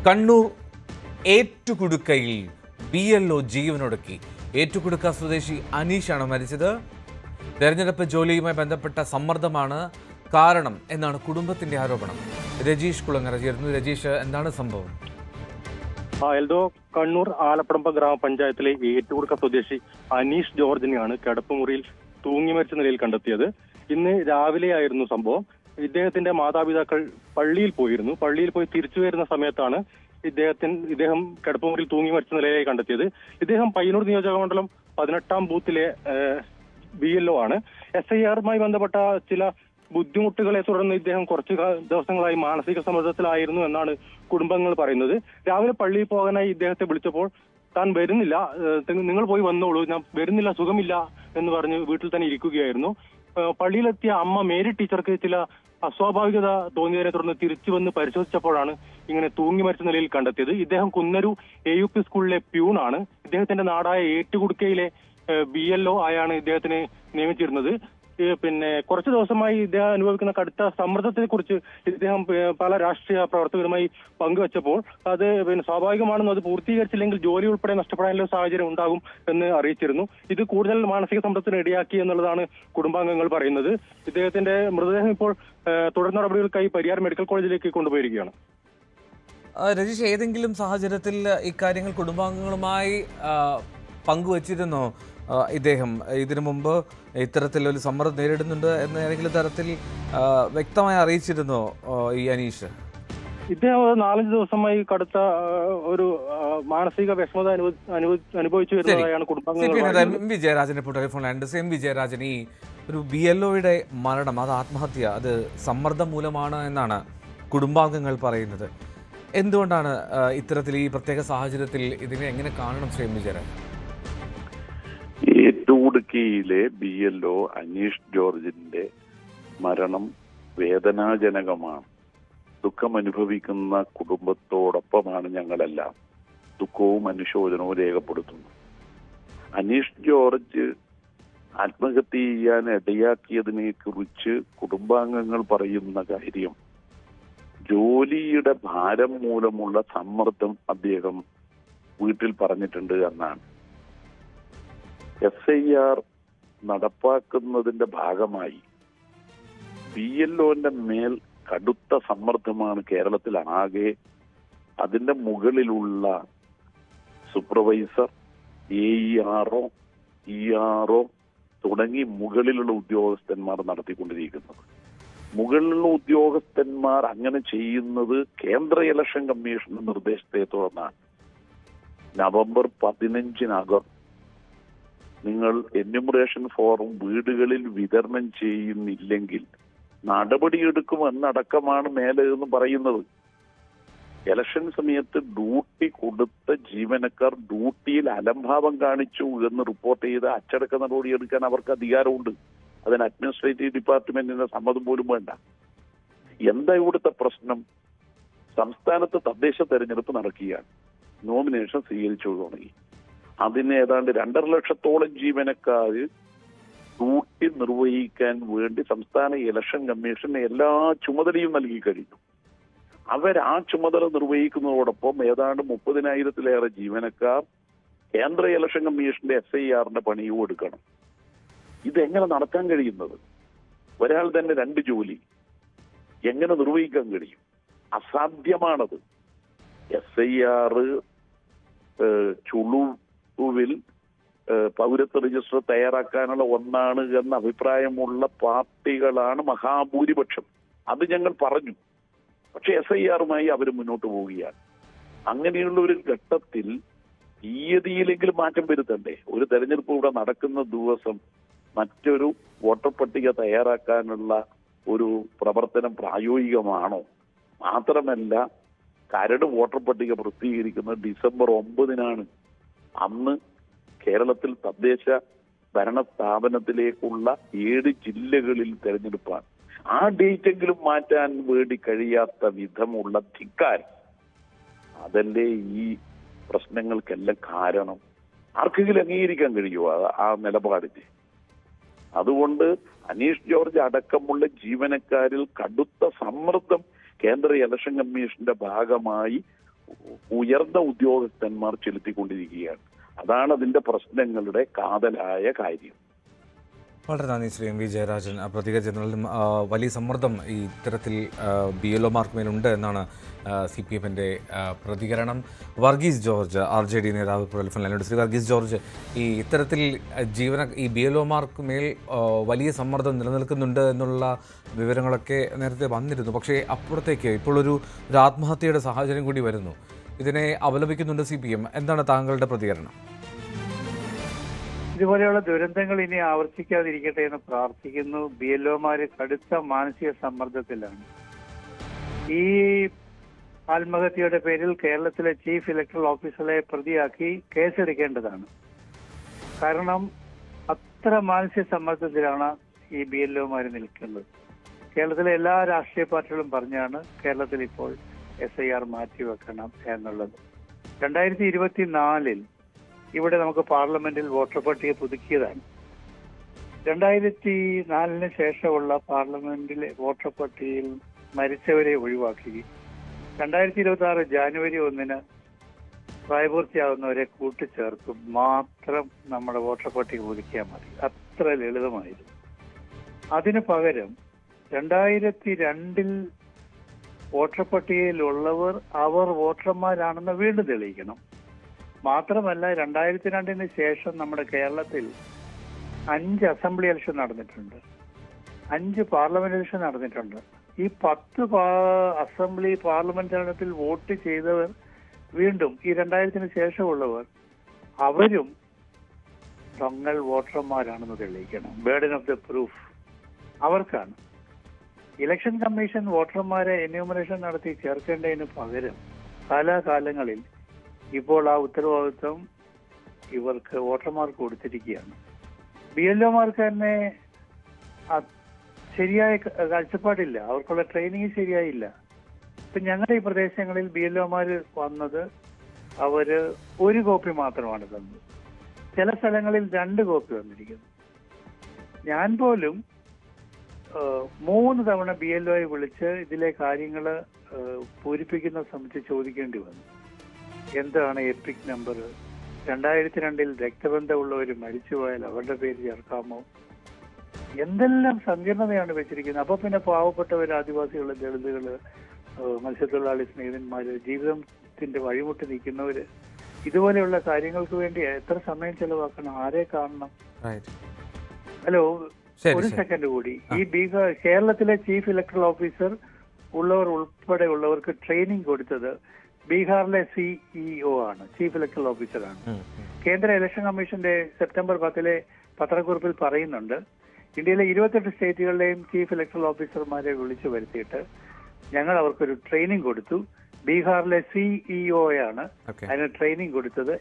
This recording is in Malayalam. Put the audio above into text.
കണ്ണൂർ ഏറ്റുകുടുക്കയിൽ BLO ജീവനൊടുക്കി. ഏറ്റുകുടുക്ക സ്വദേശി അനീഷാണ് മരിച്ചത്. തെരഞ്ഞെടുപ്പ് ജോലിയുമായി ബന്ധപ്പെട്ട സമ്മർദ്ദമാണ് കാരണം എന്നാണ് കുടുംബത്തിന്റെ ആരോപണം. രജീഷ് കുളങ്ങര ചേർന്നു. രജീഷ്, എന്താണ് സംഭവം? എൽദോ, കണ്ണൂർ ആലപ്പടമ്പ ഗ്രാമപഞ്ചായത്തിലെ ഏറ്റുകുടുക്ക സ്വദേശി അനീഷ് ജോർജിനെയാണ് കിടപ്പുമുറിയിൽ തൂങ്ങി മരിച്ച നിലയിൽ കണ്ടെത്തിയത്. ഇന്ന് രാവിലെയായിരുന്നു സംഭവം. ഇദ്ദേഹത്തിന്റെ മാതാപിതാക്കൾ പള്ളിയിൽ പോയി തിരിച്ചു വരുന്ന സമയത്താണ് ഇദ്ദേഹം കിടപ്പുമുറിയിൽ തൂങ്ങി മരിച്ച നിലയിലായി കണ്ടെത്തിയത്. ഇദ്ദേഹം പയ്യന്നൂർ നിയോജകമണ്ഡലം 18-ാം ബൂത്തിലെ BLO ആണ്. SIRമായി ബന്ധപ്പെട്ട ചില ബുദ്ധിമുട്ടുകളെ തുടർന്ന് ഇദ്ദേഹം കുറച്ചു ദിവസങ്ങളായി മാനസിക സമ്മർദ്ദത്തിലായിരുന്നു എന്നാണ് കുടുംബങ്ങൾ പറയുന്നത്. രാവിലെ പള്ളിയിൽ പോകാനായി ഇദ്ദേഹത്തെ വിളിച്ചപ്പോൾ താൻ വരുന്നില്ല, നിങ്ങൾ പോയി വന്നോളൂ, ഞാൻ വരുന്നില്ല, സുഖമില്ല എന്ന് പറഞ്ഞ് വീട്ടിൽ തന്നെ ഇരിക്കുകയായിരുന്നു. പള്ളിയിലെത്തിയ അമ്മ മേരി ടീച്ചർക്ക് ചില അസ്വാഭാവികത തോന്നിയതിനെ തുടർന്ന് തിരിച്ചു വന്ന് പരിശോധിച്ചപ്പോഴാണ് ഇങ്ങനെ തൂങ്ങി മരിച്ച നിലയിൽ കണ്ടെത്തിയത്. ഇദ്ദേഹം കുന്നരു AUP സ്കൂളിലെ പ്യൂണാണ്. ഇദ്ദേഹത്തിന്റെ നാടായ ഏറ്റുകുടുക്കയിലെ BLO ആയാണ് ഇദ്ദേഹത്തിന് നിയമിച്ചിരുന്നത്. കുറച്ചു ദിവസമായി ഇദ്ദേഹം അനുഭവിക്കുന്ന കടുത്ത സമ്മർദ്ദത്തെ കുറിച്ച് ഇദ്ദേഹം പല രാഷ്ട്രീയ പ്രവർത്തകരുമായി പങ്കുവച്ചപ്പോൾ അത് സ്വാഭാവികമാണെന്നും അത് പൂർത്തീകരിച്ചില്ലെങ്കിൽ ജോലി ഉൾപ്പെടെ നഷ്ടപ്പെടാനുള്ള സാഹചര്യം ഉണ്ടാകും എന്ന് അറിയിച്ചിരുന്നു. ഇത് കൂടുതൽ മാനസിക സമ്മർദ്ദത്തിന് ഇടയാക്കി എന്നുള്ളതാണ് കുടുംബാംഗങ്ങൾ പറയുന്നത്. ഇദ്ദേഹത്തിന്റെ മൃതദേഹം ഇപ്പോൾ തുടർ നടപടികൾക്കായി പരിയാർ മെഡിക്കൽ കോളേജിലേക്ക് കൊണ്ടുപോയിരിക്കുകയാണ്. രജീഷ്, ഏതെങ്കിലും സാഹചര്യത്തിൽ ഇക്കാര്യങ്ങൾ കുടുംബാംഗങ്ങളുമായി പങ്കുവച്ചിരുന്നോ ഇദ്ദേഹം? ഇതിനു മുമ്പ് ഇത്തരത്തിലൊരു സമ്മർദ്ദം നേരിടുന്നുണ്ട് എന്ന് ഏതെങ്കിലും തരത്തിൽ വ്യക്തമായി അറിയിച്ചിരുന്നോ ഈ അനീഷ്? ഇദ്ദേഹം 4-5 ദിവസമായി കടുത്ത ഒരു മാനസിക വിഷമത അനുഭവിച്ചു വരുന്നതായാണ് കുടുംബാംഗങ്ങൾ. MV ജയരാജനെ ഇപ്പോൾ ടെലിഫോണിലുണ്ട്. MV ജയരാജൻ, ഈ ഒരു BLOയുടെ മരണം, അത് ആത്മഹത്യ, അത് സമ്മർദ്ദം മൂലമാണ് എന്നാണ് കുടുംബാംഗങ്ങൾ പറയുന്നത്. എന്തുകൊണ്ടാണ് ഇത്തരത്തിൽ ഈ പ്രത്യേക സാഹചര്യത്തിൽ ഇതിനെ എങ്ങനെ കാണണം ശ്രീ MV ജയരാജൻ? ഏറ്റുകുടുക്കിയിലെ BLO അനീഷ് ജോർജിന്റെ മരണം വേദനാജനകമാണ്. ദുഃഖമനുഭവിക്കുന്ന കുടുംബത്തോടൊപ്പമാണ് ഞങ്ങളെല്ലാം. ദുഃഖവും അനുശോചനവും രേഖപ്പെടുത്തുന്നു. അനീഷ് ജോർജ് ആത്മഹത്യ ചെയ്യാൻ ഇടയാക്കിയതിനെ കുറിച്ച് കുടുംബാംഗങ്ങൾ പറയുന്ന കാര്യം, ജോലിയുടെ ഭാരം മൂലമുള്ള സമ്മർദ്ദം അദ്ദേഹം വീട്ടിൽ പറഞ്ഞിട്ടുണ്ട് എന്നാണ്. SIR നടപ്പാക്കുന്നതിന്റെ ഭാഗമായി BLOന്റെ മേൽ കടുത്ത സമ്മർദ്ദമാണ് കേരളത്തിലാകെ. അതിന്റെ മുകളിലുള്ള സൂപ്പർവൈസർ, AERO, ERO തുടങ്ങി മുകളിലുള്ള ഉദ്യോഗസ്ഥന്മാർ നടത്തിക്കൊണ്ടിരിക്കുന്നത്. മുകളിലുള്ള ഉദ്യോഗസ്ഥന്മാർ അങ്ങനെ ചെയ്യുന്നത് കേന്ദ്ര ഇലക്ഷൻ കമ്മീഷന്റെ നിർദ്ദേശത്തെ തുടർന്നാണ്. നവംബർ 15-നകം നിങ്ങൾ എന്യൂമറേഷൻ ഫോം വീടുകളിൽ വിതരണം ചെയ്യുന്നില്ലെങ്കിൽ നടപടിയെടുക്കുമെന്നടക്കമാണ് മേലെ എന്ന് പറയുന്നത്. ഇലക്ഷൻ സമയത്ത് ഡ്യൂട്ടി കൊടുത്ത ജീവനക്കാർ ഡ്യൂട്ടിയിൽ അലംഭാവം കാണിച്ചു എന്ന് റിപ്പോർട്ട് ചെയ്ത് അച്ചടക്ക നടപടിയെടുക്കാൻ അവർക്ക് അധികാരമുണ്ട്. അതിന് അഡ്മിനിസ്ട്രേറ്റീവ് ഡിപ്പാർട്ട്മെന്റിന്റെ സമ്മതം പോലും വേണ്ട. എന്താ ഇവിടുത്തെ പ്രശ്നം? സംസ്ഥാനത്ത് തദ്ദേശ തെരഞ്ഞെടുപ്പ് നടക്കുകയാണ്. നോമിനേഷൻ സ്വീകരിച്ചു തുടങ്ങി. അതിന് ഏതാണ്ട് 2.5 ലക്ഷത്തോളം ജീവനക്കാർ ഡ്യൂട്ടി നിർവഹിക്കാൻ വേണ്ടി സംസ്ഥാന ഇലക്ഷൻ കമ്മീഷന് എല്ലാ ചുമതലയും നൽകി കഴിഞ്ഞു. ആ ചുമതല നിർവഹിക്കുന്നതോടൊപ്പം ഏതാണ്ട് 30,000-ലേറെ ജീവനക്കാർ കേന്ദ്ര ഇലക്ഷൻ കമ്മീഷന്റെ SIRന്റെ പണിയും എടുക്കണം. ഇതെങ്ങനെ നടക്കാൻ കഴിയുന്നത്? ഒരാൾ തന്നെ 2 ജോലി എങ്ങനെ നിർവഹിക്കാൻ കഴിയും? അസാധ്യമാണത്. SIR ചുളുവിൽ പൗരത്വ രജിസ്റ്റർ തയ്യാറാക്കാനുള്ള ഒന്നാണ് എന്ന അഭിപ്രായമുള്ള പാർട്ടികളാണ് മഹാഭൂരിപക്ഷം. അത് ഞങ്ങൾ പറഞ്ഞു. പക്ഷെ SIRമായി അവർ മുന്നോട്ട് പോവുകയാണ്. അങ്ങനെയുള്ള ഒരു ഘട്ടത്തിൽ തീയതിയിലെങ്കിലും മാറ്റം വരുത്തണ്ടേ? ഒരു തെരഞ്ഞെടുപ്പ് ഇവിടെ നടക്കുന്ന ദിവസം മറ്റൊരു വോട്ടർ പട്ടിക തയ്യാറാക്കാനുള്ള ഒരു പ്രവർത്തനം പ്രായോഗികമാണോ? മാത്രമല്ല, കരട് വോട്ടർ പട്ടിക പ്രസിദ്ധീകരിക്കുന്നത് ഡിസംബർ 9-നാണ്. അന്ന് കേരളത്തിൽ തദ്ദേശ ഭരണ സ്ഥാപനത്തിലേക്കുള്ള 7 ജില്ലകളിൽ തെരഞ്ഞെടുപ്പാണ്. ആ ഡേറ്റെങ്കിലും മാറ്റാൻ വേണ്ടി കഴിയാത്ത വിധമുള്ള ധിക്കാരം, അതല്ലേ ഈ പ്രശ്നങ്ങൾക്കെല്ലാം കാരണം? ആർക്കെങ്കിലും അംഗീകരിക്കാൻ കഴിയുമോ ആ നിലപാടിന്? അതുകൊണ്ട് അനീഷ് ജോർജ് അടക്കമുള്ള ജീവനക്കാരിൽ കടുത്ത സമ്മർദ്ദം കേന്ദ്ര ഇലക്ഷൻ കമ്മീഷന്റെ ഭാഗമായി ഉയർന്ന ഉദ്യോഗസ്ഥന്മാർ ചെലുത്തിക്കൊണ്ടിരിക്കുകയാണ്. അതാണ് അതിന്റെ പ്രശ്നങ്ങളുടെ കാതലായ കാര്യം. വളരെ നന്ദി ശ്രീ എം വി ജയരാജൻ. പ്രതികരിച്ചതിലും വലിയ സമ്മർദ്ദം ഈ ഇത്തരത്തിൽ BLOമാർക്ക് മേലുണ്ട് എന്നാണ് CPMന്റെ പ്രതികരണം. വർഗീസ് ജോർജ് RJD നേതാവ് ടെലിഫോണിലുണ്ട്. ശ്രീ വർഗീസ് ജോർജ്, ഈ ഇത്തരത്തിൽ ഈ BLOമാർക്ക് മേൽ വലിയ സമ്മർദ്ദം നിലനിൽക്കുന്നുണ്ട് എന്നുള്ള വിവരങ്ങളൊക്കെ നേരത്തെ വന്നിരുന്നു. പക്ഷേ അപ്പുറത്തേക്ക് ഇപ്പോൾ ഒരു ആത്മഹത്യയുടെ സാഹചര്യം കൂടി വരുന്നു. ഇതിനെ അപലപിക്കുന്നുണ്ട് CPM. എന്താണ് താങ്കളുടെ പ്രതികരണം? ഇതുപോലെയുള്ള ദുരന്തങ്ങൾ ഇനി ആവർത്തിക്കാതിരിക്കട്ടെ എന്ന് പ്രാർത്ഥിക്കുന്നു. BLOമാര് കടുത്ത മാനസിക സമ്മർദ്ദത്തിലാണ്. ഈ ആത്മഹത്യയുടെ പേരിൽ കേരളത്തിലെ ചീഫ് ഇലക്ടറൽ ഓഫീസറെ പ്രതിയാക്കി കേസെടുക്കേണ്ടതാണ്. കാരണം അത്ര മാനസിക സമ്മർദ്ദത്തിലാണ് ഈ BLOമാര് നിൽക്കുന്നത്. കേരളത്തിലെ എല്ലാ രാഷ്ട്രീയ പാർട്ടികളും പറഞ്ഞാണ് കേരളത്തിൽ ഇപ്പോൾ SIR മാറ്റിവെക്കണം എന്നുള്ളത്. 2024 ഇവിടെ നമുക്ക് പാർലമെന്റിൽ വോട്ടർ പട്ടിക പുതുക്കിയതാണ്. 2004 ശേഷമുള്ള പാർലമെന്റിലെ വോട്ടർ പട്ടികയിൽ മരിച്ചവരെ ഒഴിവാക്കി 2026 ജാനുവരി 1 പ്രായപൂർത്തിയാകുന്നവരെ കൂട്ടിച്ചേർത്ത് മാത്രം നമ്മുടെ വോട്ടർ പട്ടിക പുതുക്കിയാൽ മതി. അത്ര ലളിതമായിരുന്നു. അതിനു പകരം 2002 വോട്ടർ പട്ടികയിലുള്ളവർ അവർ വോട്ടർമാരാണെന്ന് വീണ്ടും തെളിയിക്കണം. മാത്രമല്ല 2002 ശേഷം നമ്മുടെ കേരളത്തിൽ 5 അസംബ്ലി ഇലക്ഷൻ നടന്നിട്ടുണ്ട്, 5 പാർലമെന്റ് ഇലക്ഷൻ നടന്നിട്ടുണ്ട്. ഈ 10 അസംബ്ലി പാർലമെന്റ് തെരഞ്ഞെടുപ്പിൽ വോട്ട് ചെയ്തവർ വീണ്ടും ഈ 2000 ശേഷമുള്ളവർ അവരും തങ്ങൾ വോട്ടർമാരാണെന്ന് തെളിയിക്കണം. ബേർഡൻ ഓഫ് ദ പ്രൂഫ് അവർക്കാണ്. ഇലക്ഷൻ കമ്മീഷൻ വോട്ടർമാരെ എന്യൂമറേഷൻ നടത്തി ചേർക്കേണ്ടതിന് പകരം കാലാകാലങ്ങളിൽ ഇപ്പോൾ ആ ഉത്തരവാദിത്വം ഇവർക്ക് വോട്ടർമാർക്ക് കൊടുത്തിരിക്കുകയാണ്. BLOമാർക്ക് തന്നെ ശരിയായ കാഴ്ചപ്പാടില്ല, അവർക്കുള്ള ട്രെയിനിങ് ശരിയായില്ല. ഇപ്പൊ ഞങ്ങളുടെ ഈ പ്രദേശങ്ങളിൽ BLOമാര് വന്നത് അവര് 1 കോപ്പി മാത്രമാണ് തന്നത്. ചില സ്ഥലങ്ങളിൽ 2 കോപ്പി വന്നിരിക്കുന്നു. ഞാൻ പോലും 3 തവണ BLOയെ വിളിച്ച് ഇതിലെ കാര്യങ്ങൾ പൂരിപ്പിക്കുന്ന സംബന്ധിച്ച് ചോദിക്കേണ്ടി വന്നു. എന്താണ് എപ്പിക് നമ്പർ, 2002 രക്തബന്ധമുള്ളവർ മരിച്ചുപോയാൽ അവരുടെ പേര് ചേർക്കാമോ, എന്തെല്ലാം സങ്കീർണതയാണ് വെച്ചിരിക്കുന്നത്. അപ്പൊ പിന്നെ പാവപ്പെട്ടവർ, ആദിവാസികൾ, ദളിതുകള്, മത്സ്യത്തൊഴിലാളി സ്നേഹിതന്മാര്, ജീവിതത്തിന്റെ വഴിമുട്ടി നിൽക്കുന്നവര്, ഇതുപോലെയുള്ള കാര്യങ്ങൾക്ക് വേണ്ടി എത്ര സമയം ചെലവാക്കണം, ആരെ കാണണം? ഹലോ, ഒരു സെക്കൻഡ് കൂടി. ഈ കേരളത്തിലെ ചീഫ് ഇലക്ടറൽ ഓഫീസർ ഉൾപ്പെടെ ഉള്ളവർക്ക് ട്രെയിനിങ് കൊടുത്തത് ബീഹാറിലെ CEO ആണ്, ചീഫ് ഇലക്ടറൽ ഓഫീസറാണ്. കേന്ദ്ര ഇലക്ഷൻ കമ്മീഷന്റെ സെപ്റ്റംബർ 10 പത്രക്കുറിപ്പിൽ പറയുന്നുണ്ട്, ഇന്ത്യയിലെ 28 സ്റ്റേറ്റുകളിലെയും ചീഫ് ഇലക്ടറൽ ഓഫീസർമാരെ വിളിച്ചു വരുത്തിയിട്ട് ഞങ്ങൾ അവർക്കൊരു ട്രെയിനിങ് കൊടുത്തു. ബീഹാറിലെ CEO ആണ് അതിന് ട്രെയിനിങ് കൊടുത്തത്.